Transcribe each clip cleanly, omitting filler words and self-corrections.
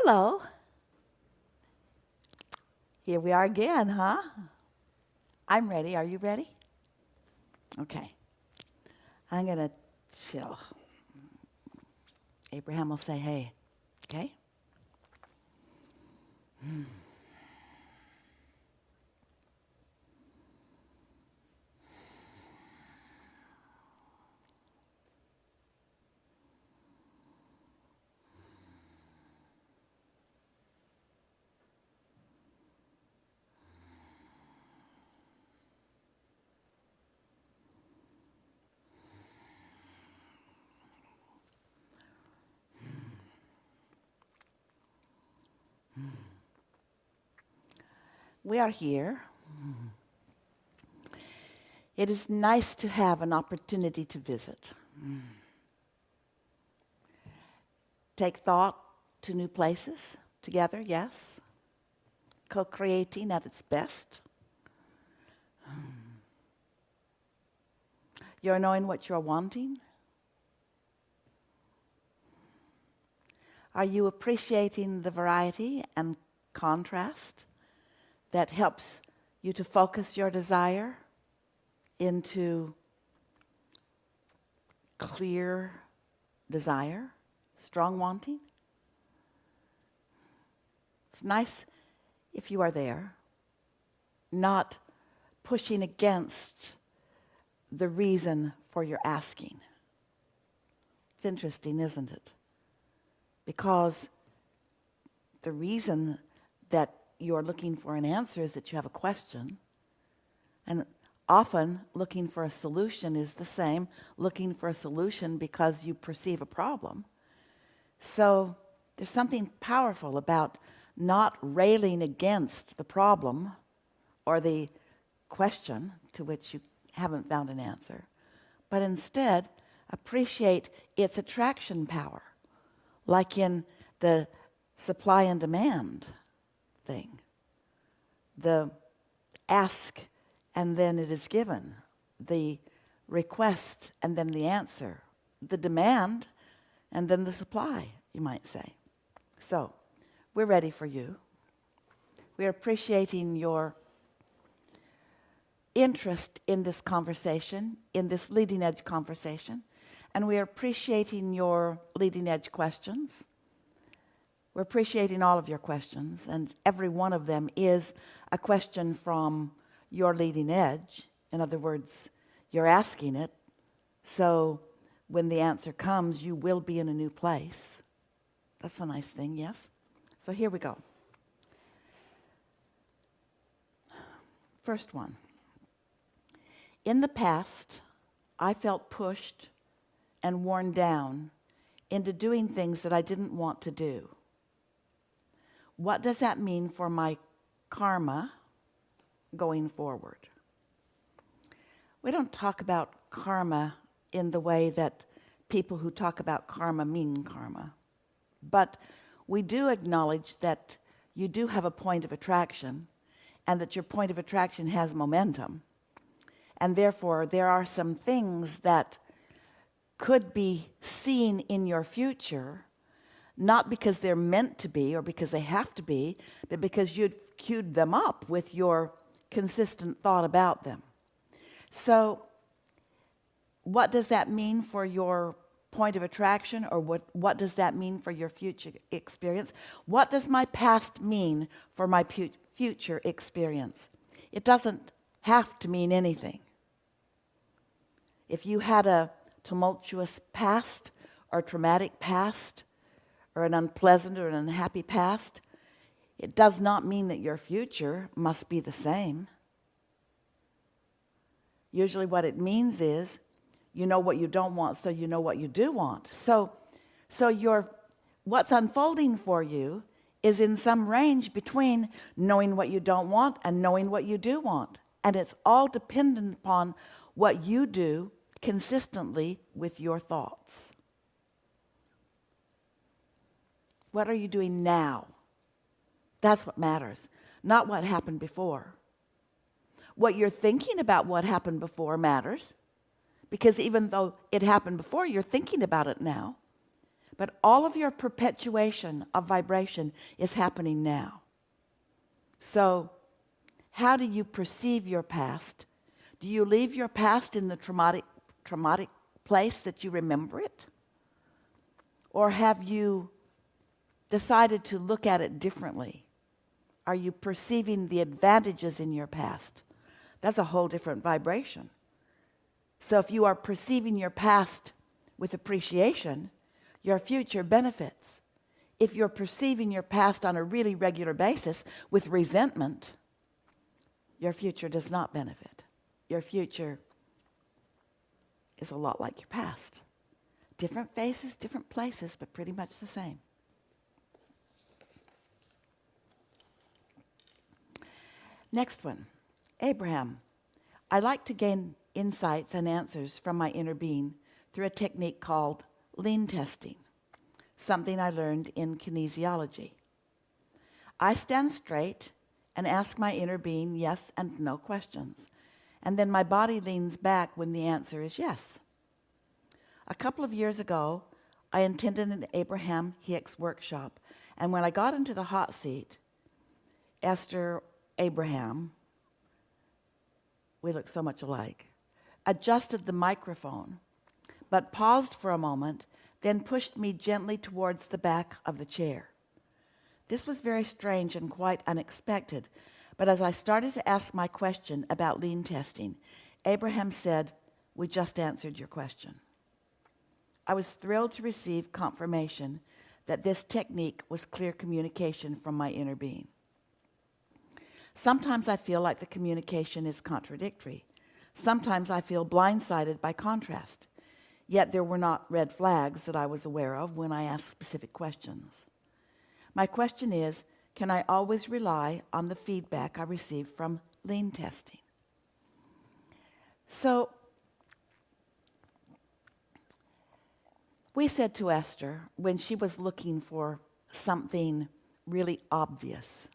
Hello. Here we are again, huh? I'm ready. Are you ready? Okay. I'm going to chill. Abraham will say, hey, okay? We are here. It is nice to have an opportunity to visit. Take thought to new places together, yes. Co-creating at its best. You're knowing what you're wanting. Are you appreciating the variety and contrast that helps you to focus your desire into clear desire, strong wanting? It's nice if you are there, not pushing against the reason for your asking. It's interesting, isn't it? Because the reason that you're looking for an answer is that you have a question. And often looking for a solution is the same, looking for a solution because you perceive a problem. So there's something powerful about not railing against the problem or the question to which you haven't found an answer, but instead appreciate its attraction power, like in the supply and demand thing. The ask and then it is given. The request and then the answer. The demand and then the supply, you might say. So, we're ready for you. We're appreciating your interest in this conversation, in this leading edge conversation, and we're appreciating your leading edge questions. We're appreciating all of your questions, and every one of them is a question from your leading edge. In other words, you're asking it, so when the answer comes, you will be in a new place. That's a nice thing, yes? So here we go. First one. In the past, I felt pushed and worn down into doing things that I didn't want to do. What does that mean for my karma going forward? We don't talk about karma in the way that people who talk about karma mean karma. But we do acknowledge that you do have a point of attraction and that your point of attraction has momentum. And therefore, there are some things that could be seen in your future, not because they're meant to be or because they have to be, but because you'd queued them up with your consistent thought about them. So what does that mean for your point of attraction, or what does that mean for your future experience? What does my past mean for my future experience? It doesn't have to mean anything. If you had a tumultuous past or traumatic past or an unpleasant or an unhappy past, it does not mean that your future must be the same. Usually what it means is you know what you don't want, so you know what you do want. So what's unfolding for you is in some range between knowing what you don't want and knowing what you do want. And it's all dependent upon what you do consistently with your thoughts. What are you doing now? That's what matters, not what happened before. What you're thinking about what happened before matters, because even though it happened before, you're thinking about it now. But all of your perpetuation of vibration is happening now. So how do you perceive your past? Do you leave your past in the traumatic place that you remember it? Or have you decided to look at it differently? Are you perceiving the advantages in your past? That's a whole different vibration. So if you are perceiving your past with appreciation, your future benefits. If you're perceiving your past on a really regular basis with resentment, your future does not benefit. Your future is a lot like your past. Different faces, different places, but pretty much the same. Next one, Abraham. I like to gain insights and answers from my inner being through a technique called lean testing, something I learned in kinesiology. I stand straight and ask my inner being yes and no questions, and then my body leans back when the answer is yes. A couple of years ago, I attended an Abraham Hicks workshop, and when I got into the hot seat, Esther Abraham, we look so much alike, adjusted the microphone, but paused for a moment, then pushed me gently towards the back of the chair. This was very strange and quite unexpected, but as I started to ask my question about lean testing, Abraham said, "We just answered your question." I was thrilled to receive confirmation that this technique was clear communication from my inner being. Sometimes I feel like the communication is contradictory. Sometimes I feel blindsided by contrast. Yet there were not red flags that I was aware of when I asked specific questions. My question is, can I always rely on the feedback I receive from lean testing? So we said to Esther, when she was looking for something really obvious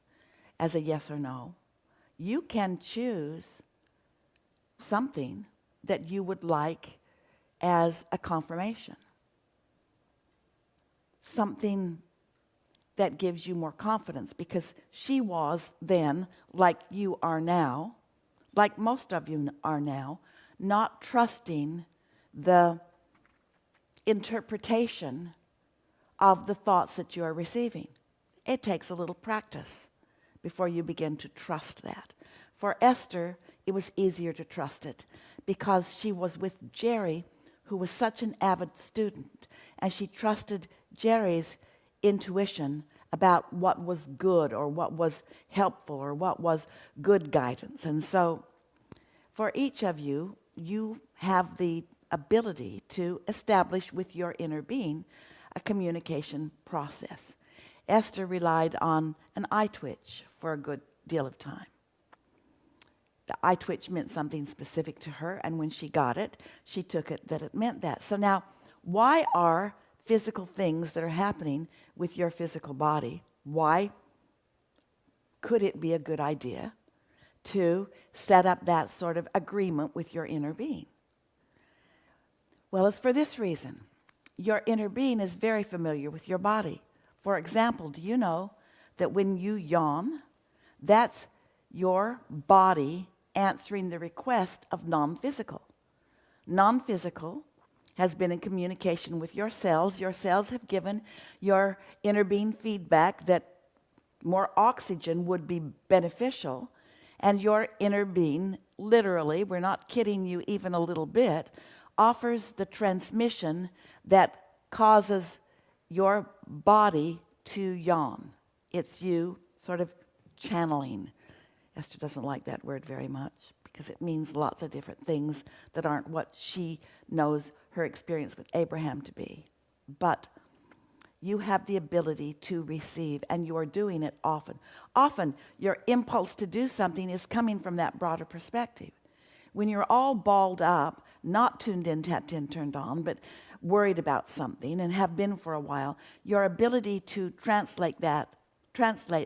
as a yes or no, you can choose something that you would like as a confirmation. Something that gives you more confidence, because she was then, like you are now, like most of you are now, not trusting the interpretation of the thoughts that you are receiving. It takes a little practice before you begin to trust that. For Esther, it was easier to trust it because she was with Jerry, who was such an avid student, and she trusted Jerry's intuition about what was good or what was helpful or what was good guidance. And so for each of you, you have the ability to establish with your inner being a communication process. Esther relied on an eye twitch for a good deal of time. The eye twitch meant something specific to her, and when she got it, she took it that it meant that. So now, why are physical things that are happening with your physical body, why could it be a good idea to set up that sort of agreement with your inner being? Well, it's for this reason. Your inner being is very familiar with your body. For example, do you know that when you yawn, that's your body answering the request of non-physical? Non-physical has been in communication with your cells. Your cells have given your inner being feedback that more oxygen would be beneficial, and your inner being, literally, we're not kidding you even a little bit, offers the transmission that causes your body to yawn. It's you sort of channeling. Esther doesn't like that word very much because it means lots of different things that aren't what she knows her experience with Abraham to be. But you have the ability to receive, and you are doing it often. Often, your impulse to do something is coming from that broader perspective. When you're all balled up, not tuned in, tapped in, turned on, but worried about something and have been for a while, your ability to translate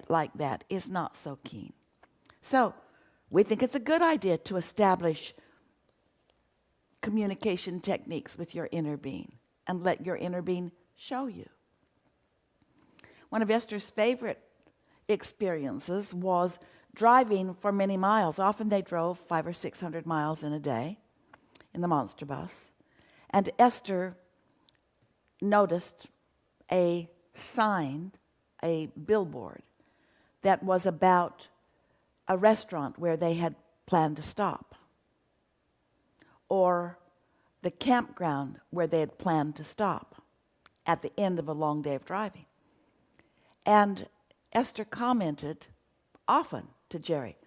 like that is not so keen. So we think it's a good idea to establish communication techniques with your inner being and let your inner being show you. One of Esther's favorite experiences was driving for many miles. Often they drove 500 or 600 miles in a day in the monster bus. And Esther noticed a sign, a billboard, that was about a restaurant where they had planned to stop, or the campground where they had planned to stop at the end of a long day of driving. And Esther commented often to Jerry,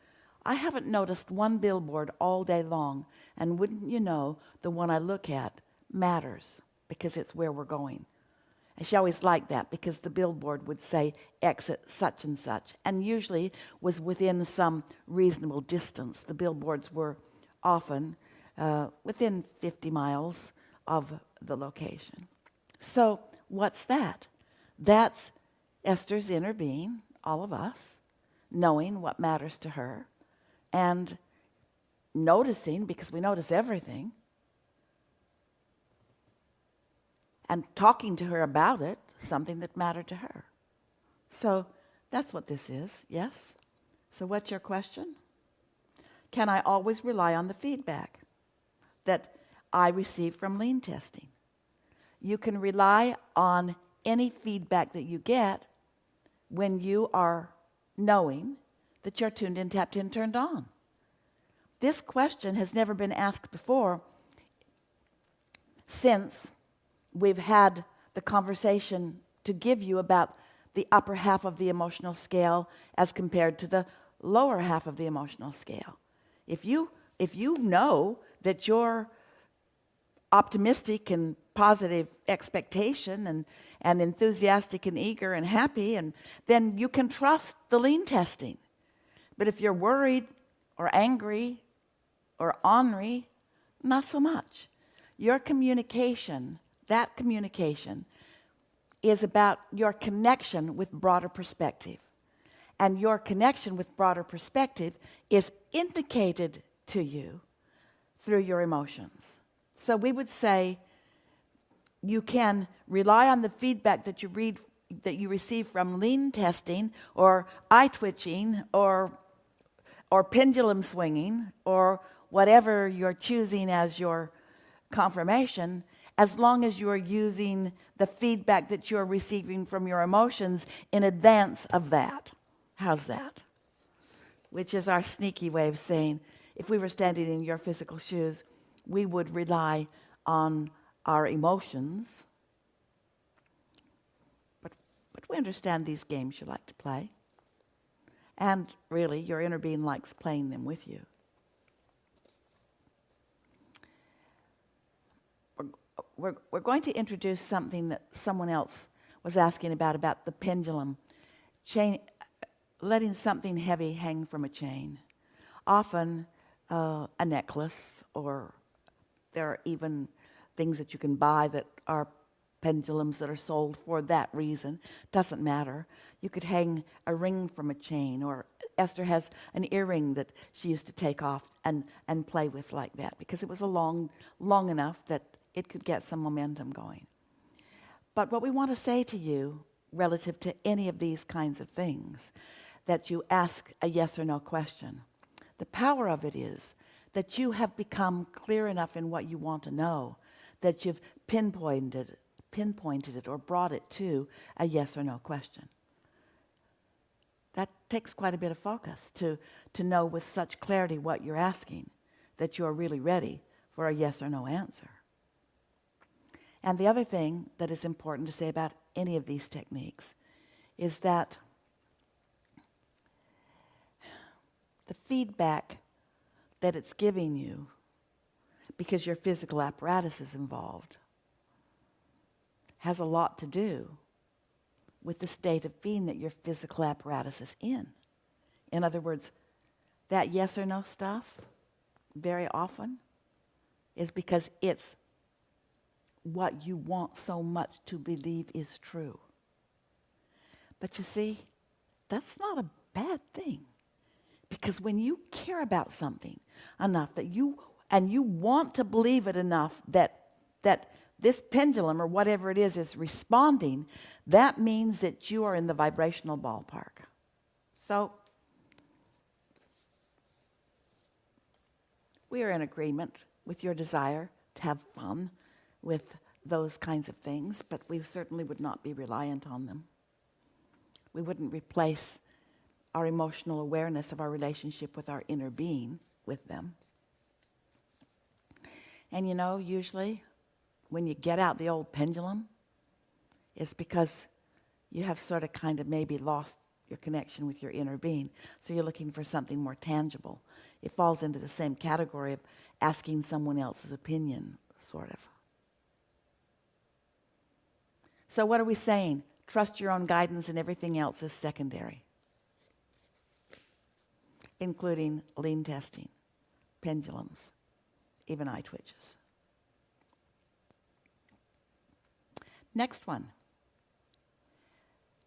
I haven't noticed one billboard all day long, and wouldn't you know, the one I look at matters because it's where we're going. And she always liked that because the billboard would say exit such and such, and usually was within some reasonable distance. The billboards were often within 50 miles of the location. So what's that? That's Esther's inner being, all of us, knowing what matters to her and noticing, because we notice everything, and talking to her about it, something that mattered to her. So that's what this is, yes? So what's your question? Can I always rely on the feedback that I receive from lean testing? You can rely on any feedback that you get when you are knowing that you're tuned in, tapped in, turned on. This question has never been asked before since we've had the conversation to give you about the upper half of the emotional scale as compared to the lower half of the emotional scale. If you know that you're optimistic and positive expectation and enthusiastic and eager and happy, and then you can trust the lean testing. But if you're worried or angry or ornery, not so much. Your communication, that communication, is about your connection with broader perspective. And your connection with broader perspective is indicated to you through your emotions. So we would say you can rely on the feedback that you receive from lean testing, or eye twitching, or pendulum swinging, or whatever you're choosing as your confirmation, as long as you're using the feedback that you're receiving from your emotions in advance of that. How's that? Which is our sneaky way of saying, if we were standing in your physical shoes, we would rely on our emotions. But we understand these games you like to play. And really, your inner being likes playing them with you. We're going to introduce something that someone else was asking about the pendulum. Chain, letting something heavy hang from a chain. Often a necklace, or there are even things that you can buy that are pendulums that are sold for that reason. Doesn't matter. You could hang a ring from a chain, or Esther has an earring that she used to take off and play with like that, because it was long enough that it could get some momentum going. But what we want to say to you relative to any of these kinds of things, that you ask a yes or no question. The power of it is that you have become clear enough in what you want to know, that you've pinpointed it or brought it to a yes or no question. That takes quite a bit of focus to know with such clarity what you're asking, that you're really ready for a yes or no answer. And the other thing that is important to say about any of these techniques is that the feedback that it's giving you, because your physical apparatus is involved, has a lot to do with the state of being that your physical apparatus is in. In other words, that yes or no stuff very often is because it's what you want so much to believe is true. But you see, that's not a bad thing. Because when you care about something enough that you want to believe it enough that this pendulum or whatever it is responding, that means that you are in the vibrational ballpark. So we are in agreement with your desire to have fun with those kinds of things, but we certainly would not be reliant on them. We wouldn't replace our emotional awareness of our relationship with our inner being with them. And you know, usually when you get out the old pendulum, it's because you have sort of kind of maybe lost your connection with your inner being. So you're looking for something more tangible. It falls into the same category of asking someone else's opinion, sort of. So what are we saying? Trust your own guidance and everything else is secondary, including lean testing, pendulums, even eye twitches. Next one.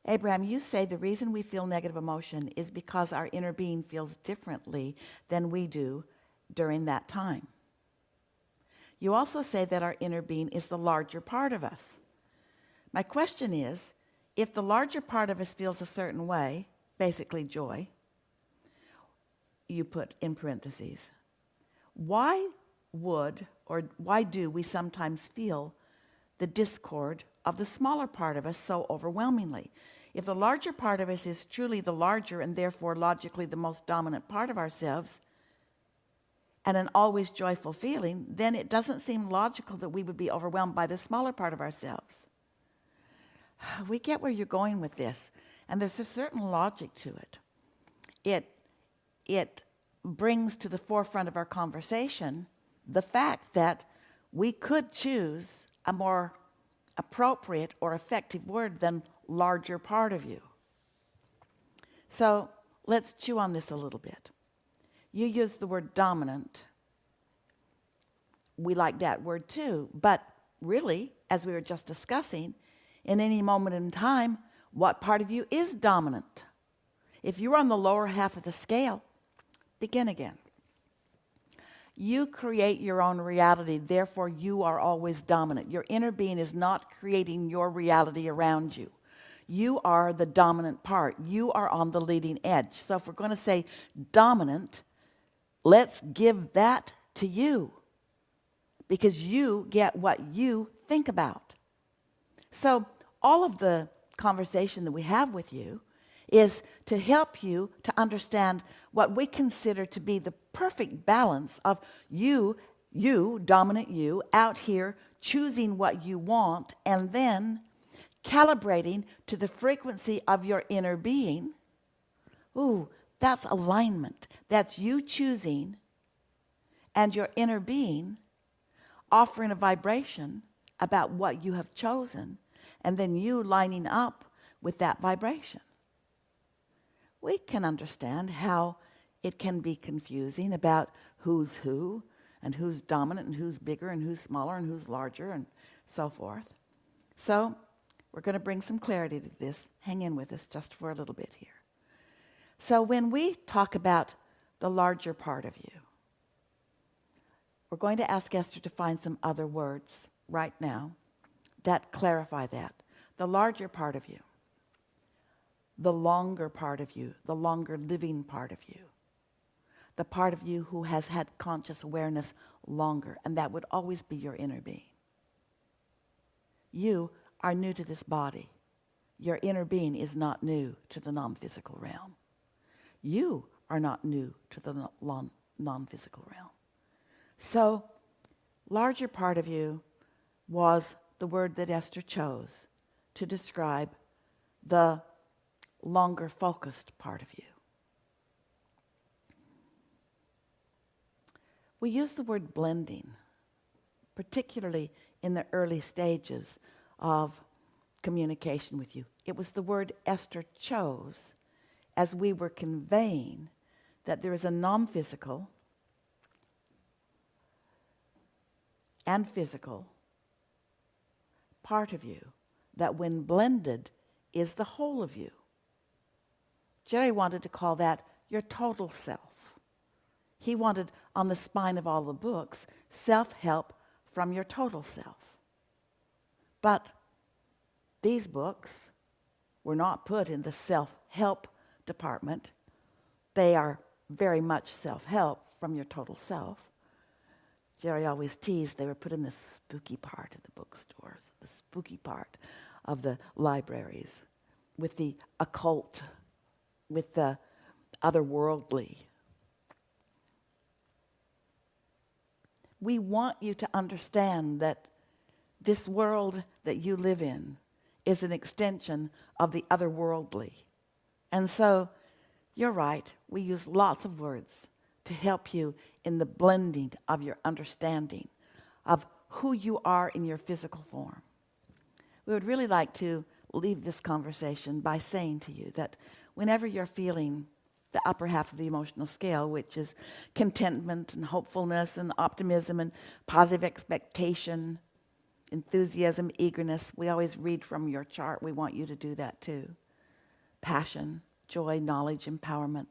Abraham, you say the reason we feel negative emotion is because our inner being feels differently than we do during that time. You also say that our inner being is the larger part of us. My question is, if the larger part of us feels a certain way, basically joy, you put in parentheses, why do we sometimes feel the discord of the smaller part of us so overwhelmingly? If the larger part of us is truly the larger and therefore logically the most dominant part of ourselves and an always joyful feeling, then it doesn't seem logical that we would be overwhelmed by the smaller part of ourselves. We get where you're going with this, and there's a certain logic to it. It brings to the forefront of our conversation the fact that we could choose a more appropriate or effective word than larger part of you. So let's chew on this a little bit. You use the word dominant. We like that word too, but really, as we were just discussing, in any moment in time, what part of you is dominant? If you're on the lower half of the scale, begin again. You create your own reality, therefore you are always dominant. Your inner being is not creating your reality around you. You are the dominant part. You are on the leading edge. So if we're going to say dominant, let's give that to you, because you get what you think about. So all of the conversation that we have with you is to help you to understand what we consider to be the perfect balance of you, dominant you, out here choosing what you want and then calibrating to the frequency of your inner being. Ooh, that's alignment. That's you choosing and your inner being offering a vibration about what you have chosen, and then you lining up with that vibration. We can understand how it can be confusing about who's who and who's dominant and who's bigger and who's smaller and who's larger and so forth. So we're going to bring some clarity to this. Hang in with us just for a little bit here. So when we talk about the larger part of you, we're going to ask Esther to find some other words right now that clarify that. The larger part of you, the longer part of you, the longer living part of you, the part of you who has had conscious awareness longer, and that would always be your inner being. You are new to this body. Your inner being is not new to the non-physical realm. You are not new to the non-physical realm. So, larger part of you was the word that Esther chose to describe the longer focused part of you. We use the word blending, particularly in the early stages of communication with you. It was the word Esther chose as we were conveying that there is a non-physical and physical part of you that when blended is the whole of you. Jerry wanted to call that your total self. He wanted, on the spine of all the books, self-help from your total self. But these books were not put in the self-help department. They are very much self-help from your total self. Jerry always teased they were put in the spooky part of the bookstores, the spooky part of the libraries, with the occult, with the otherworldly. We want you to understand that this world that you live in is an extension of the otherworldly. And so, you're right, we use lots of words to help you in the blending of your understanding of who you are in your physical form. We would really like to leave this conversation by saying to you that whenever you're feeling the upper half of the emotional scale, which is contentment and hopefulness and optimism and positive expectation, enthusiasm, eagerness, we always read from your chart. We want you to do that too. Passion, joy, knowledge, empowerment.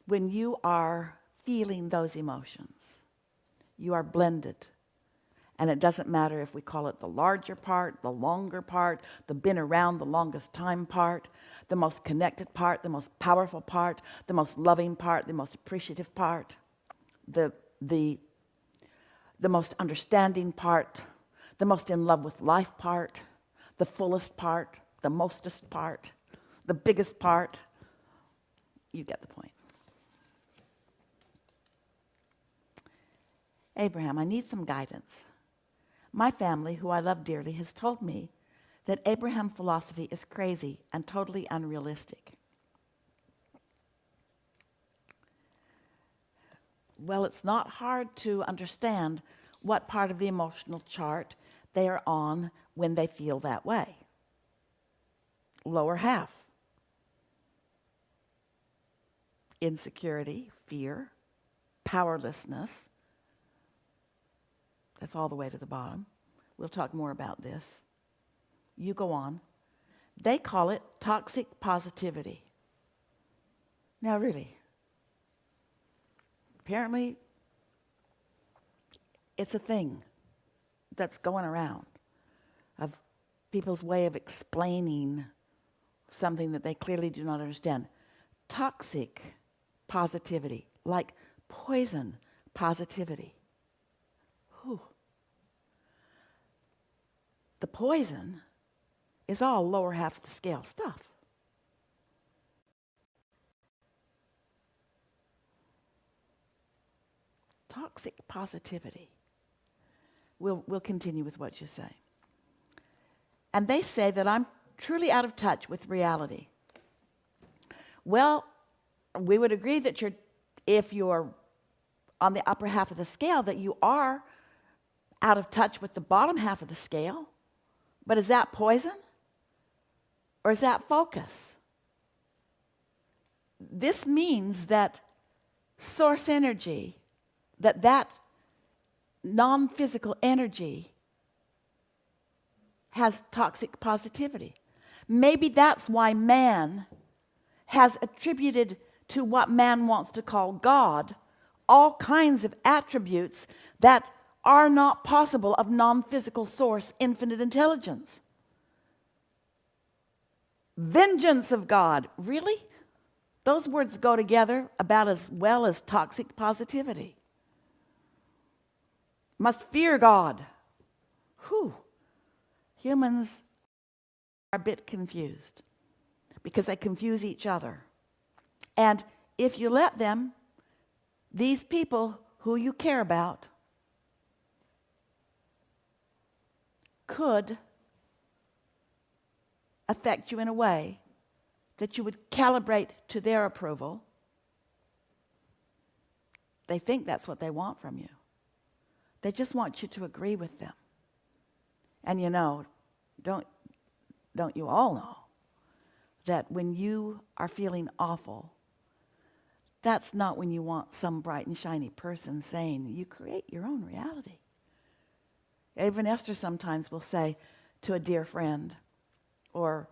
When you are feeling those emotions, you are blended. And it doesn't matter if we call it the larger part, the longer part, the been around the longest time part, the most connected part, the most powerful part, the most loving part, the most appreciative part, the most understanding part, the most in love with life part, the fullest part, the mostest part, the biggest part. You get the point. Abraham, I need some guidance. My family, who I love dearly, has told me that Abraham philosophy is crazy and totally unrealistic. Well, it's not hard to understand what part of the emotional chart they are on when they feel that way. Lower half. Insecurity, fear, powerlessness. That's all the way to the bottom. We'll talk more about this. You go on. They call it toxic positivity. Now really, apparently it's a thing that's going around of people's way of explaining something that they clearly do not understand. Toxic positivity, like poison positivity. Whew. The poison is all lower half of the scale stuff. Toxic positivity. We'll continue with what you say. And they say that I'm truly out of touch with reality. Well, we would agree that if you're on the upper half of the scale, that you are out of touch with the bottom half of the scale. But is that poison? Or is that focus? This means that source energy, that non-physical energy has toxic positivity. Maybe that's why man has attributed to what man wants to call God all kinds of attributes that are not possible of non-physical source, infinite intelligence. Vengeance of God. Really? Those words go together about as well as toxic positivity. Must fear God. Whew. Humans are a bit confused because they confuse each other. And if you let them, these people who you care about could affect you in a way that you would calibrate to their approval. They think that's what they want from you. They just want you to agree with them. And you know, don't you all know that when you are feeling awful, that's not when you want some bright and shiny person saying you create your own reality. Even Esther sometimes will say to a dear friend or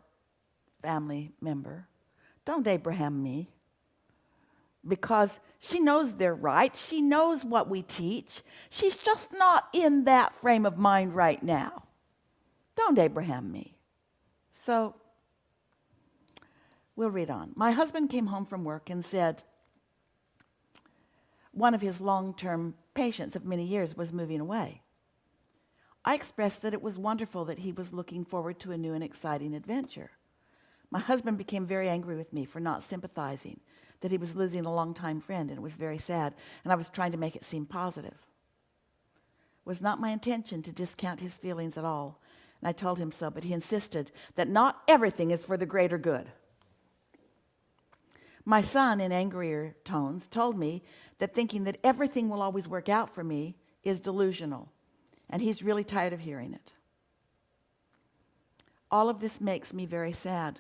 family member, "Don't Abraham me." because she knows they're right. She knows what we teach. She's just not in that frame of mind right now. Don't Abraham me. So we'll read on. My husband came home from work and said one of his long-term patients of many years was moving away. I expressed that it was wonderful that he was looking forward to a new and exciting adventure. My husband became very angry with me for not sympathizing, that he was losing a longtime friend, and it was very sad, and I was trying to make it seem positive. It was not my intention to discount his feelings at all, and I told him so, but he insisted that not everything is for the greater good. My son, in angrier tones, told me that thinking that everything will always work out for me is delusional, and he's really tired of hearing it. All of this makes me very sad.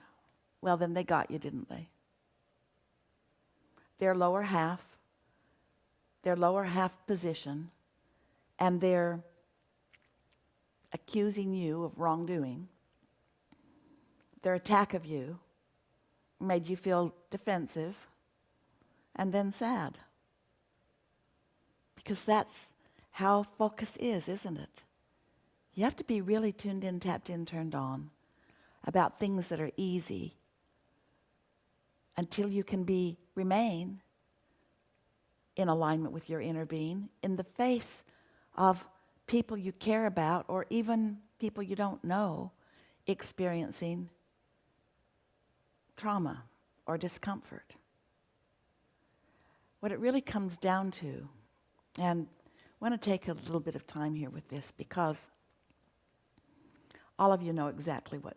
Well, then they got you, didn't they? Their lower half position, and they're accusing you of wrongdoing. Their attack of you made you feel defensive and then sad. Because that's how focus is, isn't it? You have to be really tuned in, tapped in, turned on about things that are easy until you can remain in alignment with your inner being in the face of people you care about or even people you don't know experiencing trauma or discomfort. What it really comes down to, and I want to take a little bit of time here with this because all of you know exactly what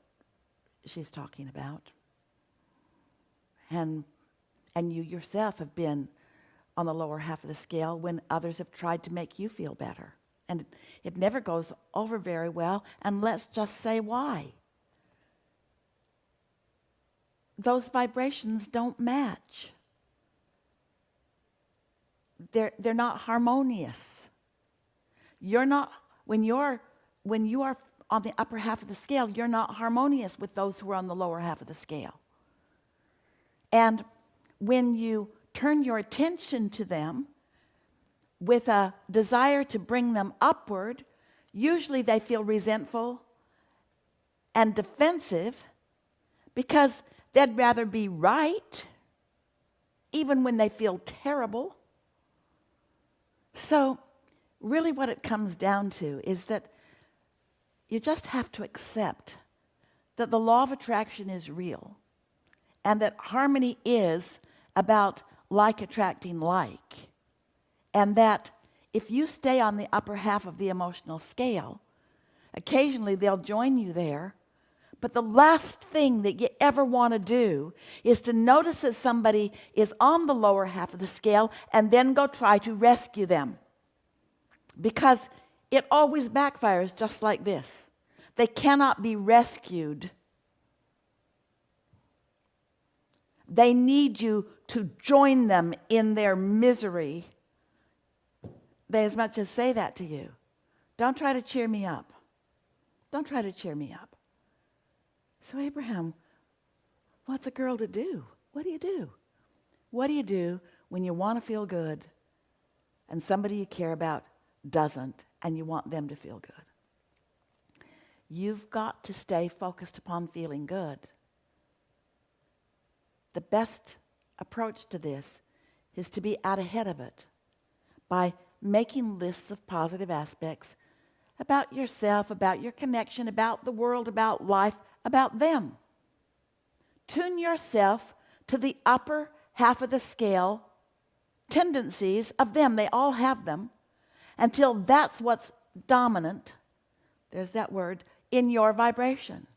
she's talking about. And you yourself have been on the lower half of the scale when others have tried to make you feel better. And it never goes over very well, and let's just say why. Those vibrations don't match. They're not harmonious. You're not, when you are on the upper half of the scale, you're not harmonious with those who are on the lower half of the scale. And when you turn your attention to them with a desire to bring them upward, usually they feel resentful and defensive because they'd rather be right, even when they feel terrible. So really what it comes down to is that you just have to accept that the law of attraction is real and that harmony is about like attracting like, and that if you stay on the upper half of the emotional scale, occasionally they'll join you there, but the last thing that you ever want to do is to notice that somebody is on the lower half of the scale and then go try to rescue them, because it always backfires just like this. They cannot be rescued. They need you to join them in their misery. They as much as say that to you. Don't try to cheer me up. Don't try to cheer me up. So Abraham, what's a girl to do? What do you do? What do you do when you want to feel good and somebody you care about doesn't and you want them to feel good? You've got to stay focused upon feeling good. The best approach to this is to be out ahead of it by making lists of positive aspects about yourself, about your connection, about the world, about life, about them. Tune yourself to the upper half of the scale tendencies of them. They all have them, until that's what's dominant, there's that word, in your vibration.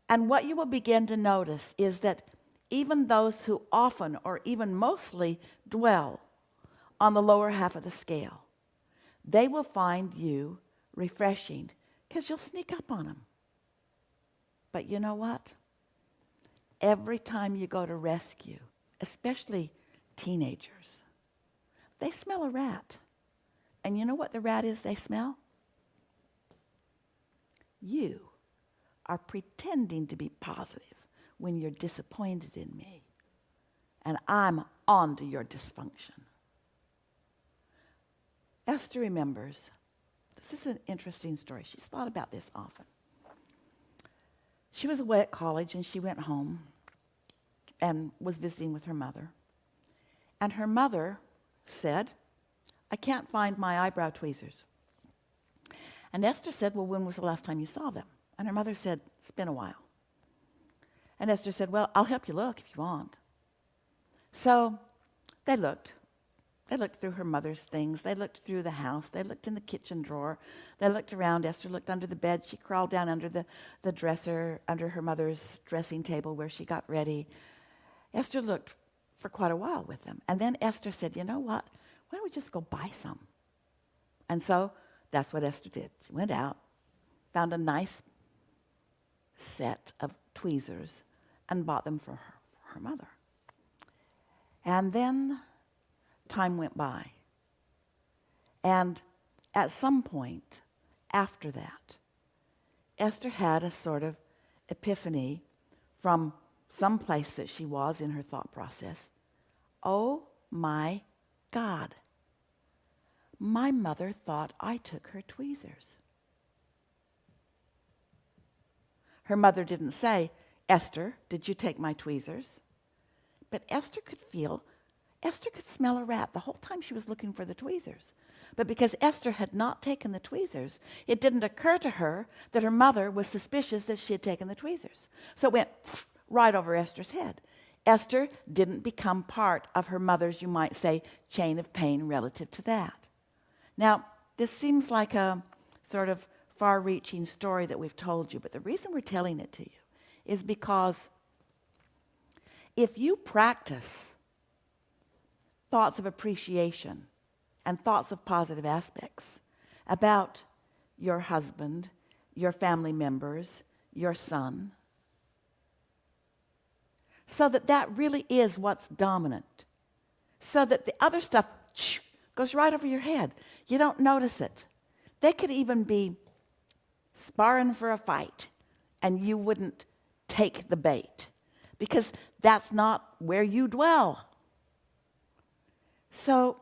And what you will begin to notice is that even those who often or even mostly dwell on the lower half of the scale, they will find you refreshing because you'll sneak up on them. But you know what? Every time you go to rescue, especially teenagers, they smell a rat. And you know what the rat is they smell? You are pretending to be positive when you're disappointed in me. and I'm on to your dysfunction. Esther remembers, this is an interesting story. She's thought about this often. She was away at college and she went home and was visiting with her mother. And her mother said, I can't find my eyebrow tweezers. And Esther said, well, when was the last time you saw them? And her mother said, it's been a while. And Esther said, well, I'll help you look if you want. So they looked. They looked through her mother's things. They looked through the house. They looked in the kitchen drawer. They looked around. Esther looked under the bed. She crawled down under the dresser, under her mother's dressing table where she got ready. Esther looked for quite a while with them. And then Esther said, you know what? Why don't we just go buy some? And so that's what Esther did. She went out, found a nice set of tweezers, and bought them for her mother. And then time went by. And at some point after that, Esther had a sort of epiphany from some place that she was in her thought process. Oh my God. My mother thought I took her tweezers. Her mother didn't say, Esther, did you take my tweezers? But Esther could smell a rat the whole time she was looking for the tweezers. But because Esther had not taken the tweezers, it didn't occur to her that her mother was suspicious that she had taken the tweezers. So it went right over Esther's head. Esther didn't become part of her mother's, you might say, chain of pain relative to that. Now, this seems like a sort of far-reaching story that we've told you, but the reason we're telling it to you is because if you practice thoughts of appreciation and thoughts of positive aspects about your husband, your family members, your son, so that really is what's dominant, so that the other stuff goes right over your head. You don't notice it. They could even be sparring for a fight, and you wouldn't take the bait, because that's not where you dwell. So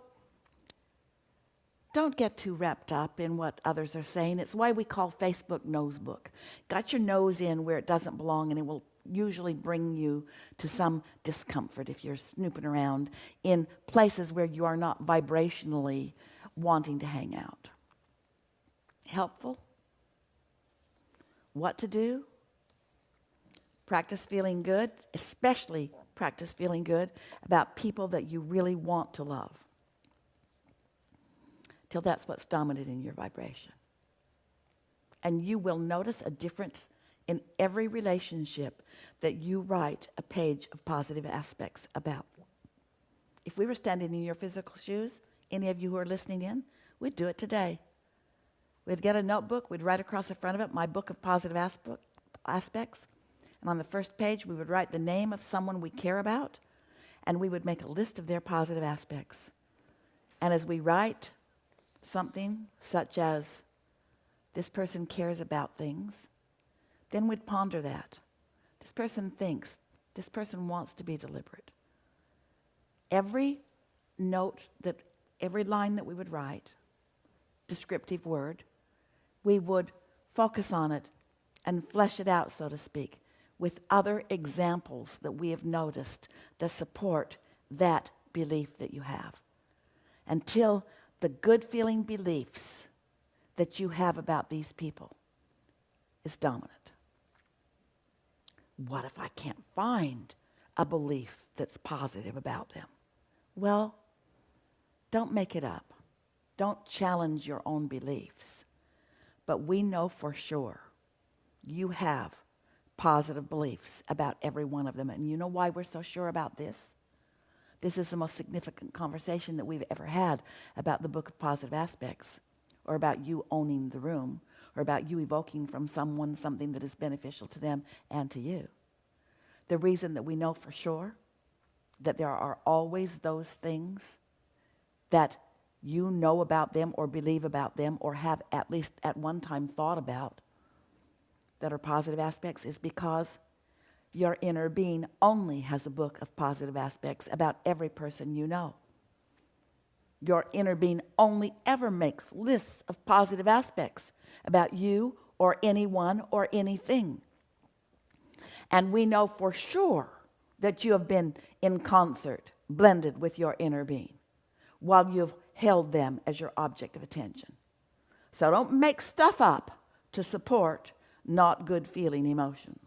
don't get too wrapped up in what others are saying. It's why we call Facebook nosebook. Got your nose in where it doesn't belong, and it will usually bring you to some discomfort if you're snooping around in places where you are not vibrationally wanting to hang out. Helpful? What to do? Practice feeling good, especially practice feeling good about people that you really want to love, till that's what's dominant in your vibration. And you will notice a difference in every relationship that you write a page of positive aspects about. If we were standing in your physical shoes, any of you who are listening in, we'd do it today. We'd get a notebook, we'd write across the front of it, my book of positive aspects. And on the first page, we would write the name of someone we care about, and we would make a list of their positive aspects. And as we write something such as, this person cares about things, then we'd ponder that. This person thinks, this person wants to be deliberate. Every note, every line that we would write, descriptive word, we would focus on it and flesh it out, so to speak, with other examples that we have noticed that support that belief that you have, until the good feeling beliefs that you have about these people is dominant. What if I can't find a belief that's positive about them? Well, don't make it up. Don't challenge your own beliefs. But we know for sure you have positive beliefs about every one of them. And you know why we're so sure about this? This is the most significant conversation that we've ever had about the book of positive aspects, or about you owning the room, or about you evoking from someone something that is beneficial to them and to you. The reason that we know for sure that there are always those things that you know about them or believe about them or have at least at one time thought about that are positive aspects is because Your inner being only has a book of positive aspects about every person you know. Your inner being only ever makes lists of positive aspects about you or anyone or anything. And we know for sure that you have been in concert, blended with your inner being, while you've held them as your object of attention. So don't make stuff up to support not good feeling emotions.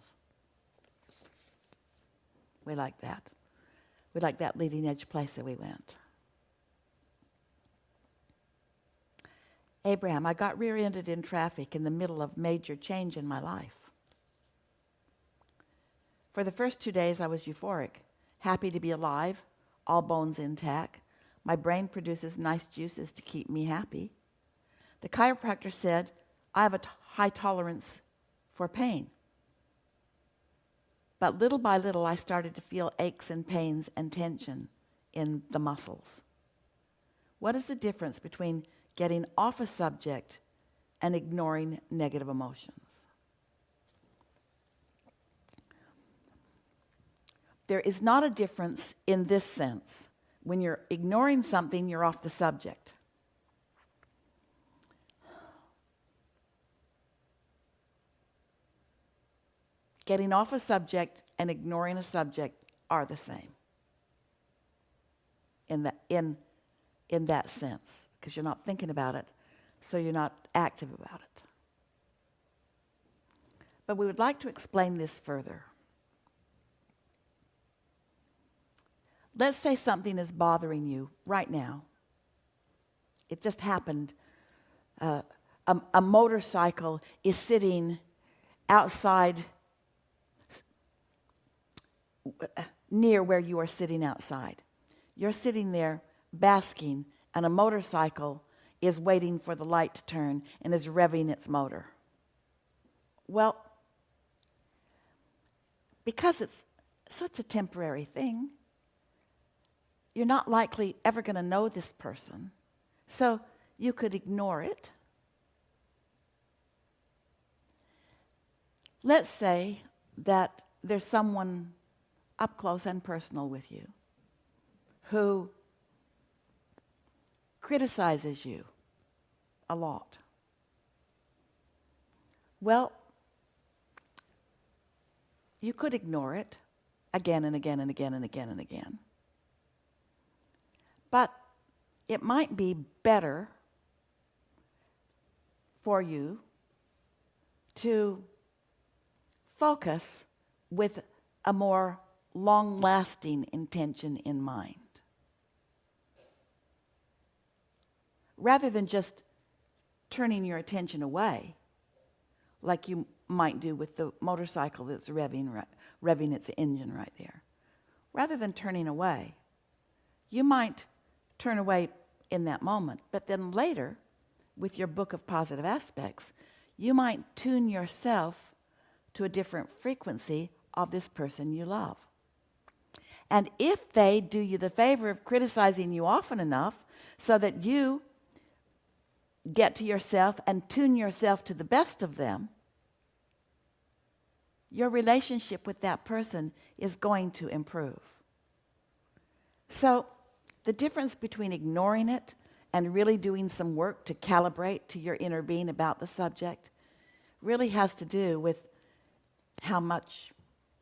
We like that. We like that leading edge place that we went. Abraham, I got rear-ended in traffic in the middle of major change in my life. For the first 2 days, I was euphoric, happy to be alive, all bones intact. My brain produces nice juices to keep me happy. The chiropractor said, I have a high tolerance for pain. But little by little, I started to feel aches and pains and tension in the muscles. What is the difference between getting off a subject and ignoring negative emotions? There is not a difference in this sense. When you're ignoring something, you're off the subject. Getting off a subject and ignoring a subject are the same in that sense, because you're not thinking about it, so you're not active about it. But we would like to explain this further. Let's say something is bothering you right now. It just happened. A motorcycle is sitting outside, near where you are sitting outside. You're sitting there basking, and a motorcycle is waiting for the light to turn and is revving its motor. Well, because it's such a temporary thing, you're not likely ever going to know this person. So you could ignore it. Let's say that there's someone up close and personal with you who criticizes you a lot. Well, you could ignore it again and again and again and again and again. But it might be better for you to focus with a more long-lasting intention in mind, rather than just turning your attention away, like you might do with the motorcycle that's revving its engine right there. Rather than turning away, you might turn away in that moment, but then later, with your book of positive aspects, you might tune yourself to a different frequency of this person you love. And if they do you the favor of criticizing you often enough so that you get to yourself and tune yourself to the best of them, your relationship with that person is going to improve. So the difference between ignoring it and really doing some work to calibrate to your inner being about the subject really has to do with how much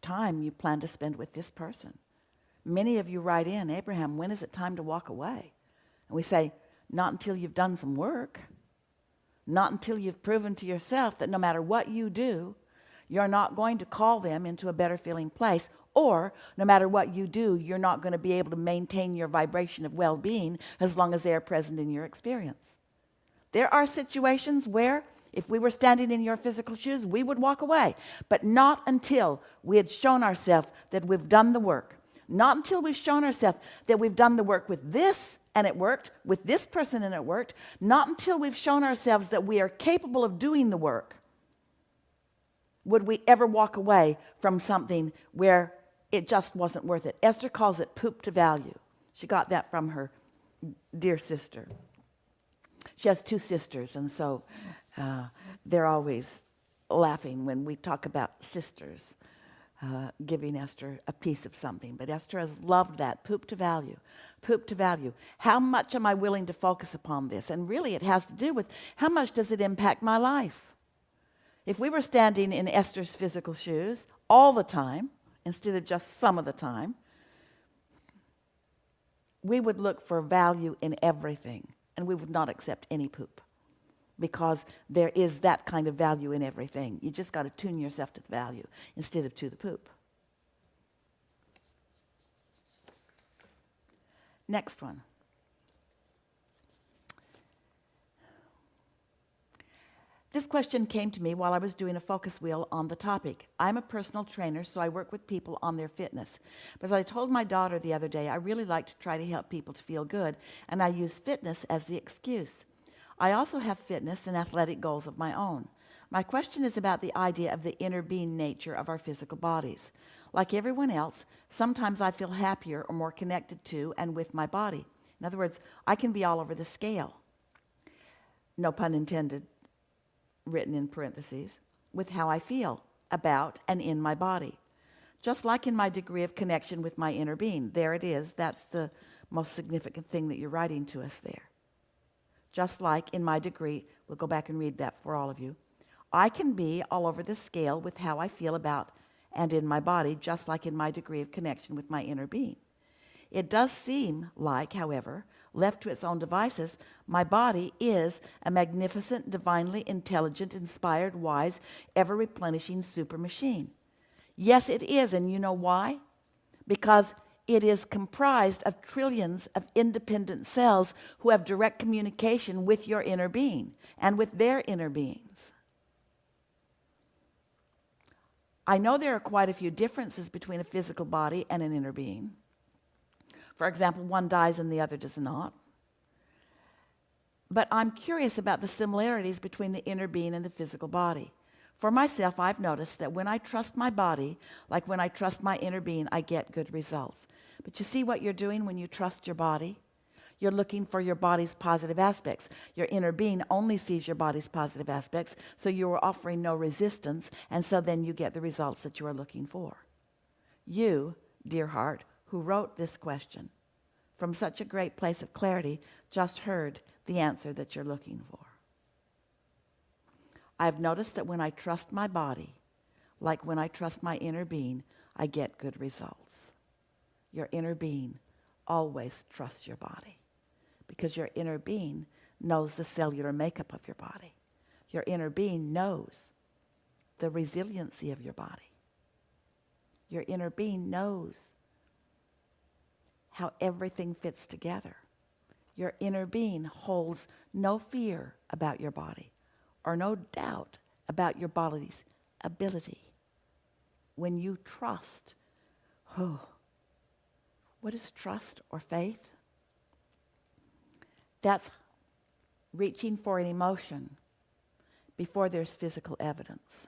time you plan to spend with this person. Many of you write in, Abraham, when is it time to walk away? And we say, not until you've done some work. Not until you've proven to yourself that no matter what you do, you're not going to call them into a better feeling place, or no matter what you do, you're not going to be able to maintain your vibration of well-being as long as they are present in your experience. There are situations where if we were standing in your physical shoes, we would walk away, but not until we had shown ourselves that we've done the work. Not until we've shown ourselves that we've done the work with this and it worked, with this person and it worked. Not until we've shown ourselves that we are capable of doing the work would we ever walk away from something where it just wasn't worth it. Esther calls it poop to value. She got that from her dear sister. She has two sisters, and so they're always laughing when we talk about sisters. giving Esther a piece of something. But Esther has loved that. Poop to value. Poop to value. How much am I willing to focus upon this? And really it has to do with how much does it impact my life? If we were standing in Esther's physical shoes all the time, instead of just some of the time, we would look for value in everything, and we would not accept any poop, because there is that kind of value in everything. You just got to tune yourself to the value instead of to the poop. Next one. This question came to me while I was doing a focus wheel on the topic. I'm a personal trainer, so I work with people on their fitness. But as I told my daughter the other day, I really like to try to help people to feel good, and I use fitness as the excuse. I also have fitness and athletic goals of my own. My question is about the idea of the inner being nature of our physical bodies. Like everyone else, sometimes I feel happier or more connected to and with my body. In other words, I can be all over the scale. No pun intended, written in parentheses, with how I feel about and in my body. Just like in my degree of connection with my inner being. There it is. That's the most significant thing that you're writing to us there. Just like in my degree, we'll go back and read that for all of you. I can be all over the scale with how I feel about and in my body, just like in my degree of connection with my inner being. It does seem like, however, left to its own devices, my body is a magnificent, divinely intelligent, inspired, wise, ever-replenishing super machine. Yes, it is, and you know why? Because it is comprised of trillions of independent cells who have direct communication with your inner being and with their inner beings. I know there are quite a few differences between a physical body and an inner being. For example, one dies and the other does not. But I'm curious about the similarities between the inner being and the physical body. For myself, I've noticed that when I trust my body, like when I trust my inner being, I get good results. But you see what you're doing when you trust your body? You're looking for your body's positive aspects. Your inner being only sees your body's positive aspects, so you are offering no resistance, and so then you get the results that you are looking for. You, dear heart, who wrote this question, from such a great place of clarity, just heard the answer that you're looking for. I've noticed that when I trust my body, like when I trust my inner being, I get good results. Your inner being always trusts your body, because your inner being knows the cellular makeup of your body. Your inner being knows the resiliency of your body. Your inner being knows how everything fits together. Your inner being holds no fear about your body or no doubt about your body's ability. When you trust, what is trust or faith? That's reaching for an emotion before there's physical evidence.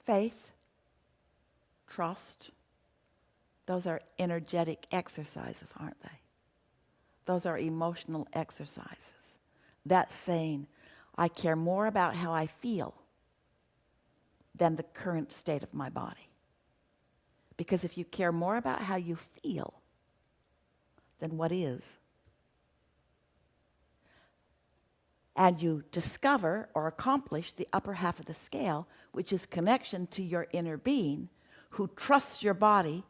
Faith, trust, those are energetic exercises, aren't they? Those are emotional exercises. That's saying, I care more about how I feel than the current state of my body. Because if you care more about how you feel than what is, and you discover or accomplish the upper half of the scale, which is connection to your inner being, who trusts your body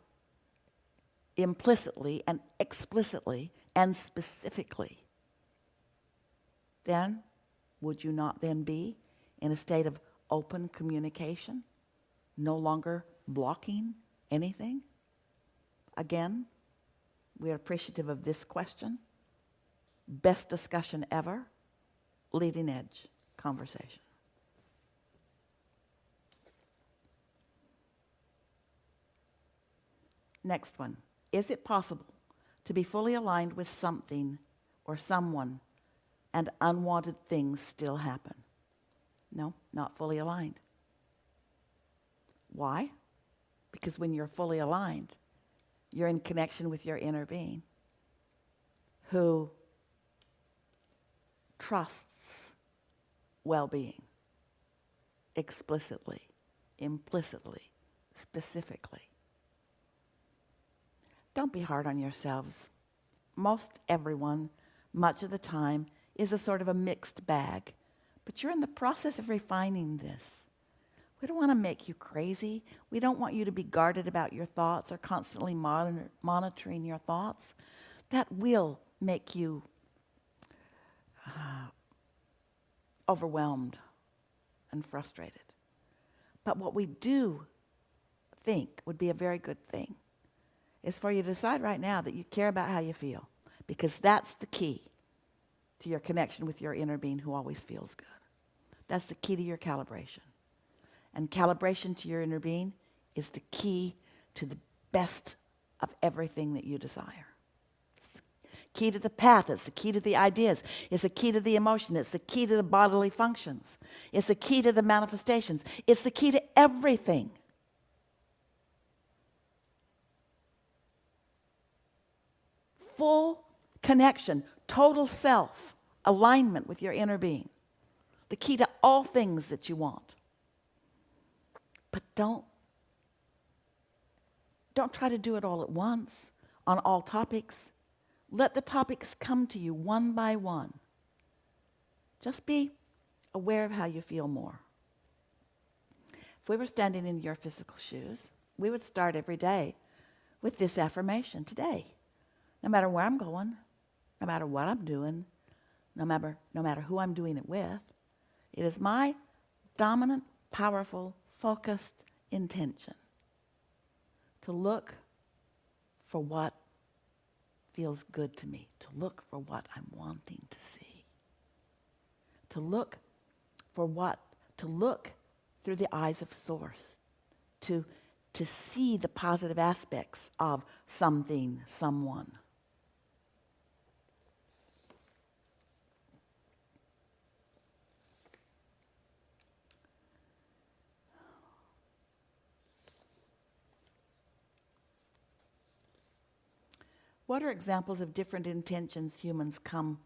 implicitly and explicitly and specifically, then would you not then be in a state of open communication, no longer blocking anything? Again, we are appreciative of this question. Best discussion ever, leading edge conversation. Next one. Is it possible to be fully aligned with something or someone and unwanted things still happen? No, not fully aligned. Why? Because when you're fully aligned, you're in connection with your inner being who trusts well-being explicitly implicitly, specifically. Don't be hard on yourselves. Most everyone, much of the time, is a sort of a mixed bag. But you're in the process of refining this. We don't want to make you crazy. We don't want you to be guarded about your thoughts or constantly monitoring your thoughts. That will make you overwhelmed and frustrated. But what we do think would be a very good thing is for you to decide right now that you care about how you feel, because that's the key to your connection with your inner being who always feels good. That's the key to your calibration. And calibration to your inner being is the key to the best of everything that you desire. It's the key to the path. It's the key to the ideas. It's the key to the emotion. It's the key to the bodily functions. It's the key to the manifestations. It's the key to everything. Full connection, total self, alignment with your inner being. The key to all things that you want. But don't try to do it all at once on all topics. Let the topics come to you one by one. Just be aware of how you feel more. If we were standing in your physical shoes, we would start every day with this affirmation today. No matter where I'm going, no matter what I'm doing, no matter who I'm doing it with, it is my dominant, powerful, focused intention to look for what feels good to me, to look for what I'm wanting to see, to look through the eyes of Source, to see the positive aspects of something, someone. What are examples of different intentions humans come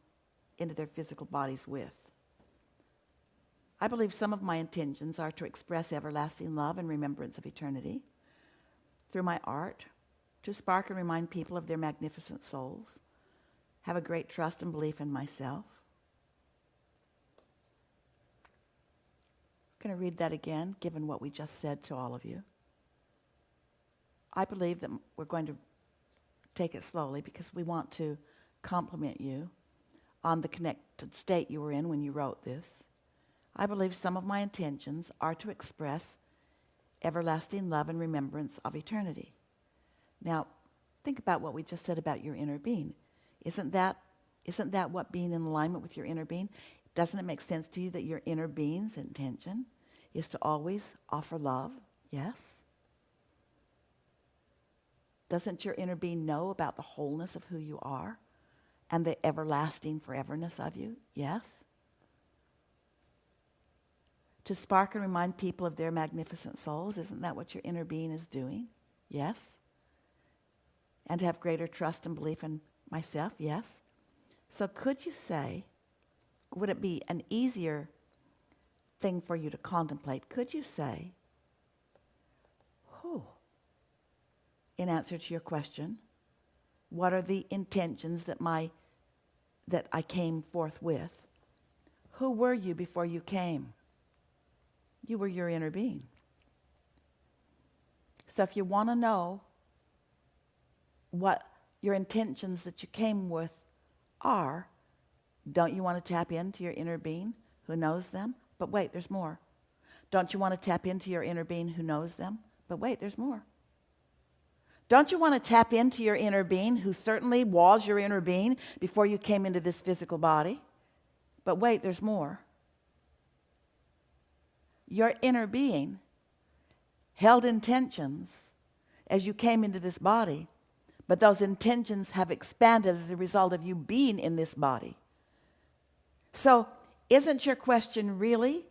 into their physical bodies with? I believe some of my intentions are to express everlasting love and remembrance of eternity through my art, to spark and remind people of their magnificent souls, have a great trust and belief in myself. I'm going to read that again, given what we just said to all of you. I believe that we're going to take it slowly because we want to compliment you on the connected state you were in when you wrote this. I believe some of my intentions are to express everlasting love and remembrance of eternity. Now, think about what we just said about your inner being. Isn't that what being in alignment with your inner being? Doesn't it make sense to you that your inner being's intention is to always offer love? Yes. Doesn't your inner being know about the wholeness of who you are and the everlasting foreverness of you? Yes. To spark and remind people of their magnificent souls, isn't that what your inner being is doing? Yes. And to have greater trust and belief in myself? Yes. So could you say, would it be an easier thing for you to contemplate? Could you say, in answer to your question, what are the intentions that I came forth with? Who were you before you came? You were your inner being. So if you want to know what your intentions that you came with are, don't you want to tap into your inner being who knows them? But wait, there's more. Don't you want to tap into your inner being who knows them? But wait, there's more. Don't you want to tap into your inner being who certainly was your inner being before you came into this physical body? But wait, there's more. Your inner being held intentions as you came into this body, but those intentions have expanded as a result of you being in this body. So isn't your question really,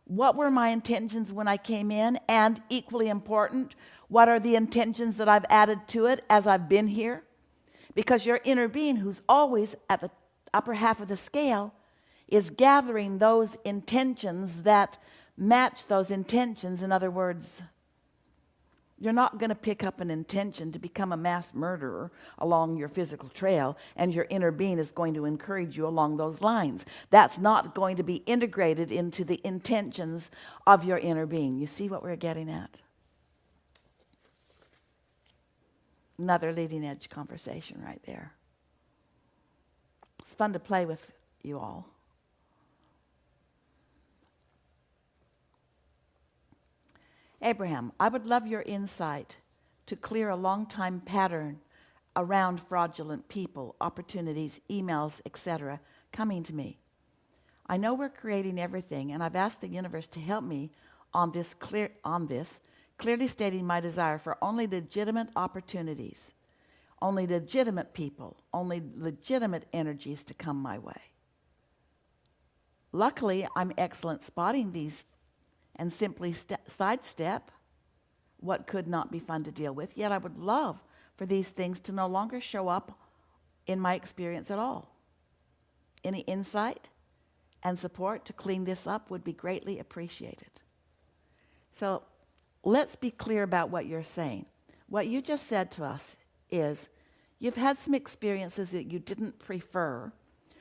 what were my intentions when I came in? And equally important, what are the intentions that I've added to it as I've been here? Because your inner being, who's always at the upper half of the scale, is gathering those intentions that match those intentions. In other words, you're not going to pick up an intention to become a mass murderer along your physical trail, and your inner being is going to encourage you along those lines. That's not going to be integrated into the intentions of your inner being. You see what we're getting at? Another leading edge conversation right there. It's fun to play with you all. Abraham, I would love your insight to clear a long-time pattern around fraudulent people, opportunities, emails, etc., coming to me. I know we're creating everything, and I've asked the universe to help me on this, clearly stating my desire for only legitimate opportunities, only legitimate people, only legitimate energies to come my way. Luckily, I'm excellent spotting these and simply sidestep what could not be fun to deal with. Yet I would love for these things to no longer show up in my experience at all. Any insight and support to clean this up would be greatly appreciated. So let's be clear about what you're saying. What you just said to us is you've had some experiences that you didn't prefer,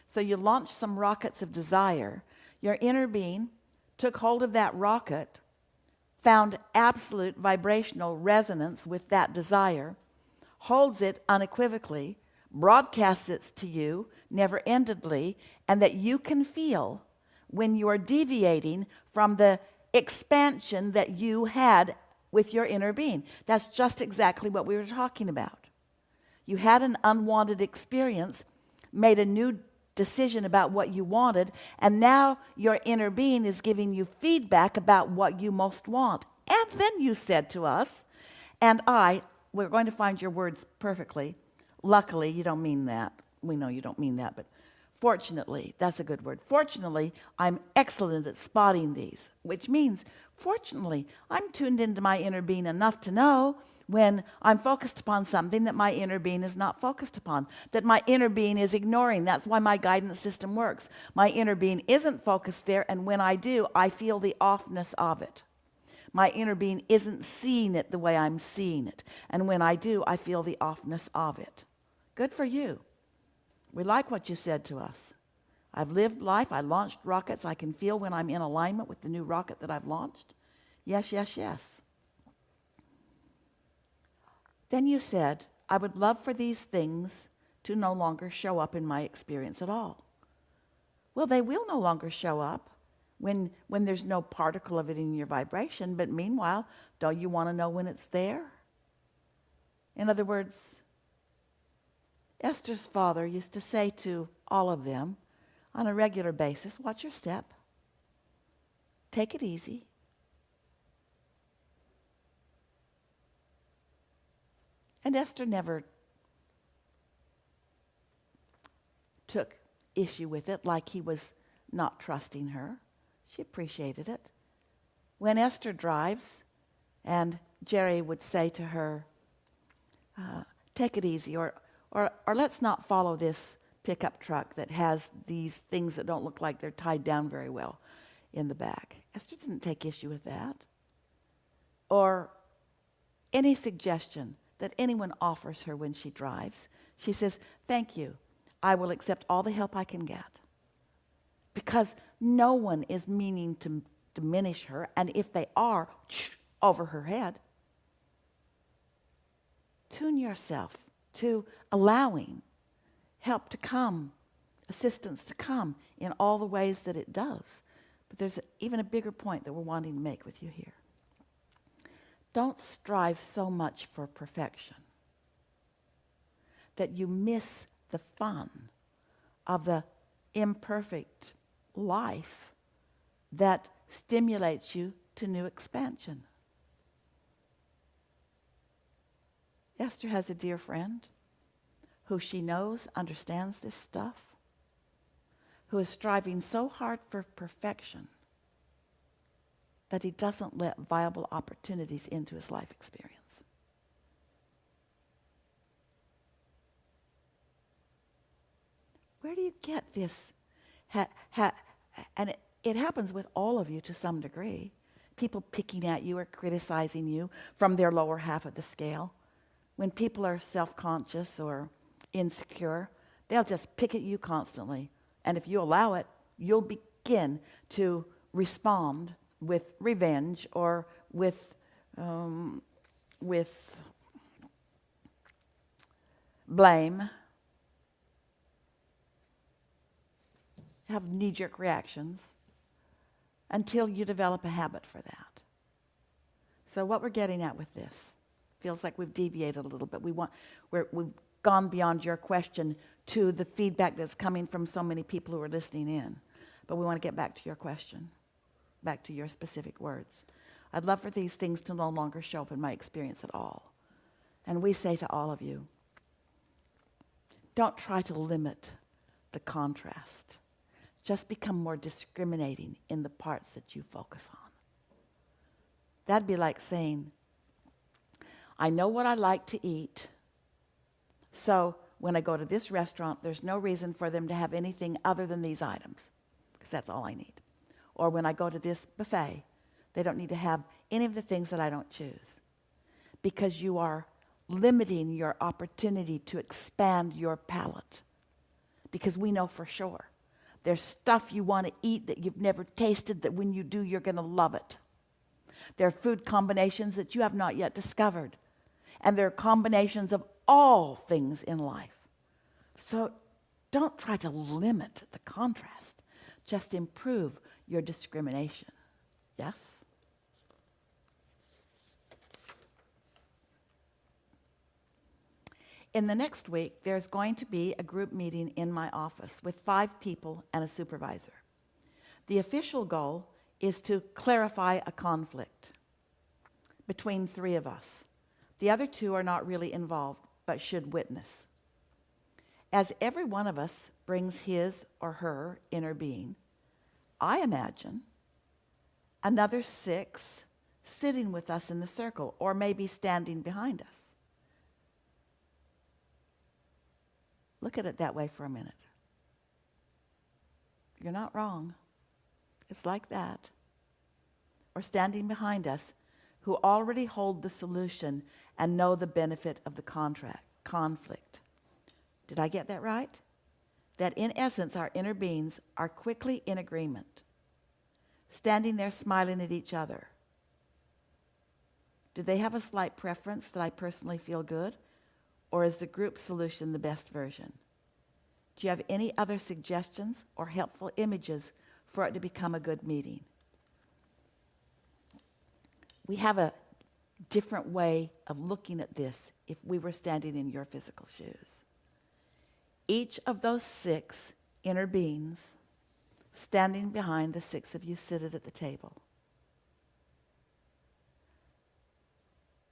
so you launched some rockets of desire. Your inner being took hold of that rocket, found absolute vibrational resonance with that desire, holds it unequivocally, broadcasts it to you never-endedly, and that you can feel when you are deviating from the expansion that you had with your inner being. That's just exactly what we were talking about. You had an unwanted experience, made a new decision about what you wanted, and now your inner being is giving you feedback about what you most want. And then you said to us, and we're going to find your words perfectly. Luckily, you don't mean that. We know you don't mean that, but fortunately, that's a good word. Fortunately, I'm excellent at spotting these, which means, fortunately, I'm tuned into my inner being enough to know when I'm focused upon something that my inner being is not focused upon, that my inner being is ignoring. That's why my guidance system works. My inner being isn't focused there, and when I do, I feel the offness of it. My inner being isn't seeing it the way I'm seeing it, and when I do, I feel the offness of it. Good for you. We like what you said to us. I've lived life. I launched rockets. I can feel when I'm in alignment with the new rocket that I've launched. Yes, yes, yes. Then you said, I would love for these things to no longer show up in my experience at all. Well, they will no longer show up when there's no particle of it in your vibration, but meanwhile, don't you want to know when it's there? In other words, Esther's father used to say to all of them on a regular basis, watch your step, take it easy. And Esther never took issue with it like he was not trusting her. She appreciated it. When Esther drives, and Jerry would say to her, take it easy, or let's not follow this pickup truck that has these things that don't look like they're tied down very well in the back. Esther didn't take issue with that. Or any suggestion that anyone offers her when she drives, she says, thank you. I will accept all the help I can get. Because no one is meaning to diminish her, and if they are, over her head. Tune yourself to allowing help to come, assistance to come in all the ways that it does. But there's even a bigger point that we're wanting to make with you here. Don't strive so much for perfection that you miss the fun of the imperfect life that stimulates you to new expansion. Esther has a dear friend who she knows understands this stuff, who is striving so hard for perfection that he doesn't let viable opportunities into his life experience. Where do you get this? And it happens with all of you to some degree. People picking at you or criticizing you from their lower half of the scale. When people are self-conscious or insecure, they'll just pick at you constantly. And if you allow it, you'll begin to respond with revenge or with blame. Have knee-jerk reactions until you develop a habit for that. So what we're getting at with this, feels like we've deviated a little bit. We've gone beyond your question to the feedback that's coming from so many people who are listening in. But we want to get back to your question, back to your specific words. I'd love for these things to no longer show up in my experience at all. And we say to all of you, don't try to limit the contrast. Just become more discriminating in the parts that you focus on. That'd be like saying, I know what I like to eat, so when I go to this restaurant, there's no reason for them to have anything other than these items, because that's all I need. Or when I go to this buffet, they don't need to have any of the things that I don't choose, because you are limiting your opportunity to expand your palate. Because we know for sure there's stuff you want to eat that you've never tasted that when you do, you're going to love it. There are food combinations that you have not yet discovered. And there are combinations of all things in life. So don't try to limit the contrast. Just improve your discrimination. Yes? In the next week, there's going to be a group meeting in my office with 5 people and a supervisor. The official goal is to clarify a conflict between 3 of us. The other 2 are not really involved, but should witness. As every one of us brings his or her inner being, I imagine another 6 sitting with us in the circle, or maybe standing behind us. Look at it that way for a minute. You're not wrong. It's like that. Or standing behind us, who already hold the solution and know the benefit of the conflict. Did I get that right? That in essence, our inner beings are quickly in agreement, standing there smiling at each other. Do they have a slight preference that I personally feel good? Or is the group solution the best version? Do you have any other suggestions or helpful images for it to become a good meeting? We have a different way of looking at this if we were standing in your physical shoes. Each of those 6 inner beings standing behind the 6 of you seated at the table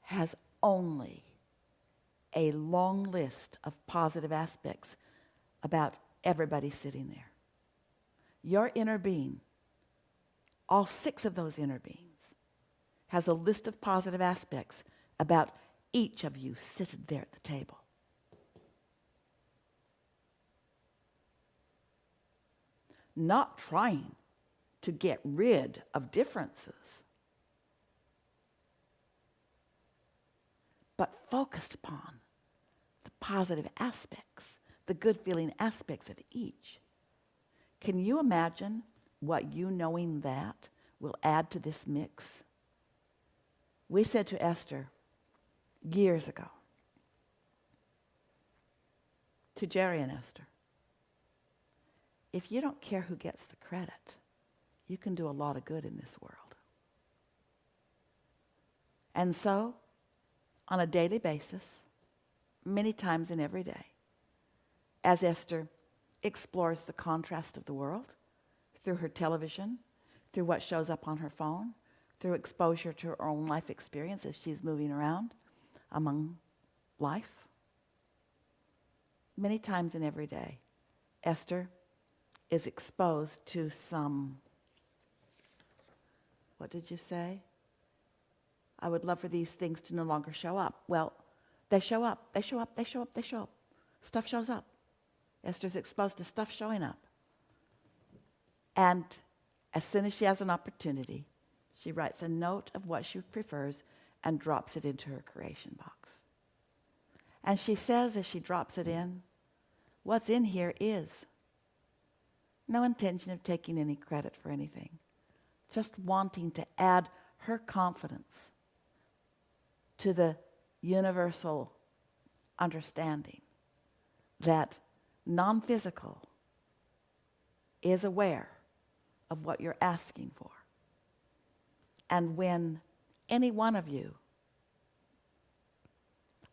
has only a long list of positive aspects about everybody sitting there. Your inner being, all 6 of those inner beings, has a list of positive aspects about each of you seated there at the table. Not trying to get rid of differences, but focused upon the positive aspects, the good feeling aspects of each. Can you imagine what you knowing that will add to this mix? We said to Esther years ago, to Jerry and Esther, if you don't care who gets the credit, you can do a lot of good in this world. And so, on a daily basis, many times in every day, as Esther explores the contrast of the world through her television, through what shows up on her phone, through exposure to her own life experience as she's moving around among life. Many times in every day, Esther is exposed to some, what did you say? I would love for these things to no longer show up. Well, they show up, they show up, they show up, they show up. Stuff shows up. Esther's exposed to stuff showing up. And as soon as she has an opportunity, she writes a note of what she prefers and drops it into her creation box. And she says as she drops it in, what's in here is no intention of taking any credit for anything, just wanting to add her confidence to the universal understanding that non-physical is aware of what you're asking for. And when any one of you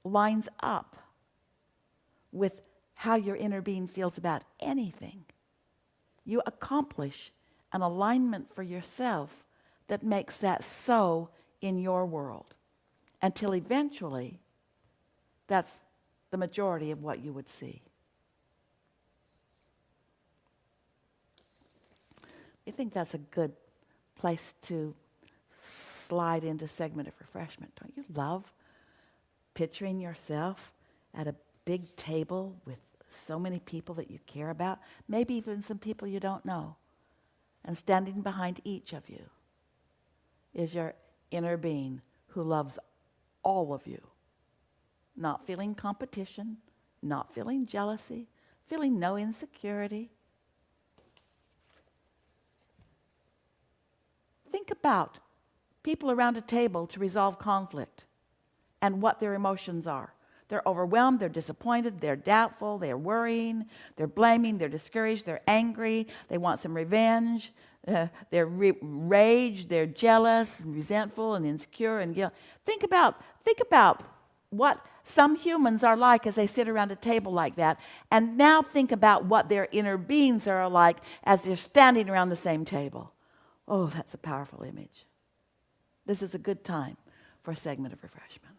lines up with how your inner being feels about anything, you accomplish an alignment for yourself that makes that so in your world, until eventually that's the majority of what you would see. I think that's a good place to slide into segment of refreshment. Don't you love picturing yourself at a big table with so many people that you care about, maybe even some people you don't know, and standing behind each of you is your inner being who loves all of you, not feeling competition, not feeling jealousy, feeling no insecurity. Think about people around a table to resolve conflict and what their emotions are. They're overwhelmed, they're disappointed, they're doubtful, they're worrying, they're blaming, they're discouraged, they're angry, they want some revenge, they're rage, they're jealous, and resentful, and insecure, and guilt. Think about what some humans are like as they sit around a table like that, and now think about what their inner beings are like as they're standing around the same table. Oh, that's a powerful image. This is a good time for a segment of refreshment.